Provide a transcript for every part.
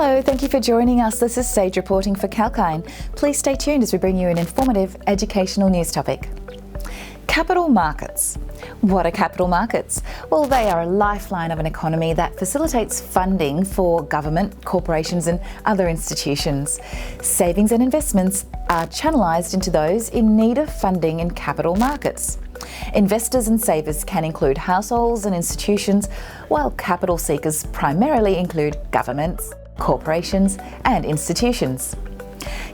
Hello, thank you for joining us. This is Sage reporting for Kalkine. Please stay tuned as we bring you an informative educational news topic. Capital markets. What are capital markets? Well, they are a lifeline of an economy that facilitates funding for government, corporations and other institutions. Savings and investments are channelized into those in need of funding in capital markets. Investors and savers can include households and institutions, while capital seekers primarily include governments, corporations and institutions.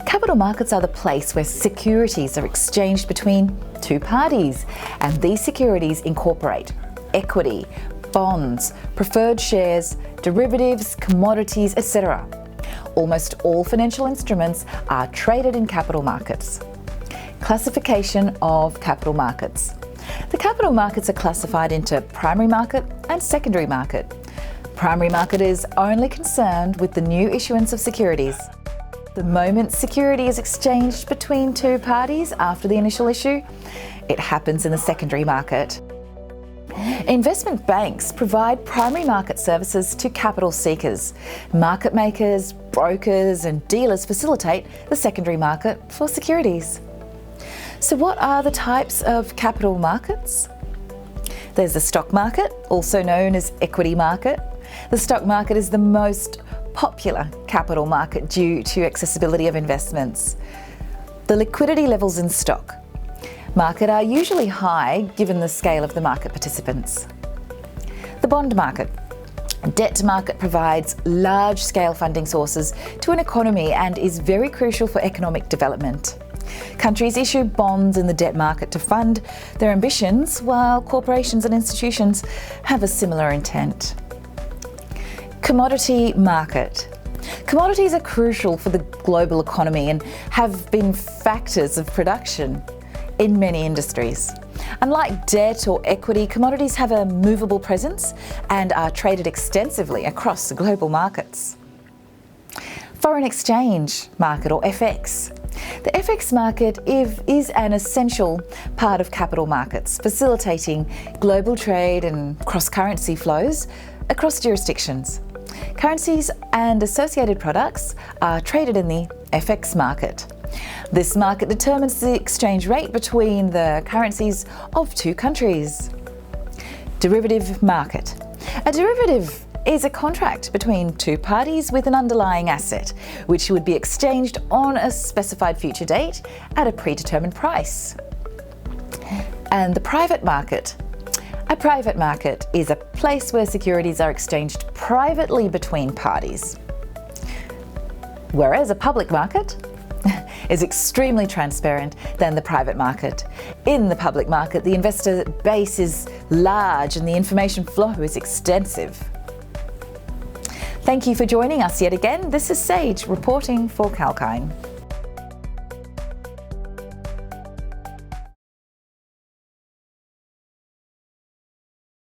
Capital markets are the place where securities are exchanged between two parties, and these securities incorporate equity, bonds, preferred shares, derivatives, commodities, etc. Almost all financial instruments are traded in capital markets. Classification of capital markets. The capital markets are classified into primary market and secondary market. Primary market is only concerned with the new issuance of securities. The moment security is exchanged between two parties after the initial issue, it happens in the secondary market. Investment banks provide primary market services to capital seekers. Market makers, brokers and dealers facilitate the secondary market for securities. So what are the types of capital markets? There's the stock market, also known as equity market. The stock market is the most popular capital market due to accessibility of investments. The liquidity levels in stock market are usually high given the scale of the market participants. The bond market. Debt market provides large-scale funding sources to an economy and is very crucial for economic development. Countries issue bonds in the debt market to fund their ambitions, while corporations and institutions have a similar intent. Commodity market. Commodities are crucial for the global economy and have been factors of production in many industries. Unlike debt or equity, commodities have a movable presence and are traded extensively across the global markets. Foreign exchange market, or FX. The FX market is an essential part of capital markets, facilitating global trade and cross-currency flows across jurisdictions. Currencies and associated products are traded in the FX market. This market determines the exchange rate between the currencies of two countries. Derivative market. A derivative is a contract between two parties with an underlying asset, which would be exchanged on a specified future date at a predetermined price. And the private market. A private market is a place where securities are exchanged privately between parties, whereas a public market is extremely transparent than the private market. In the public market, the investor base is large and the information flow is extensive. Thank you for joining us yet again. This is Sage reporting for Kalkine.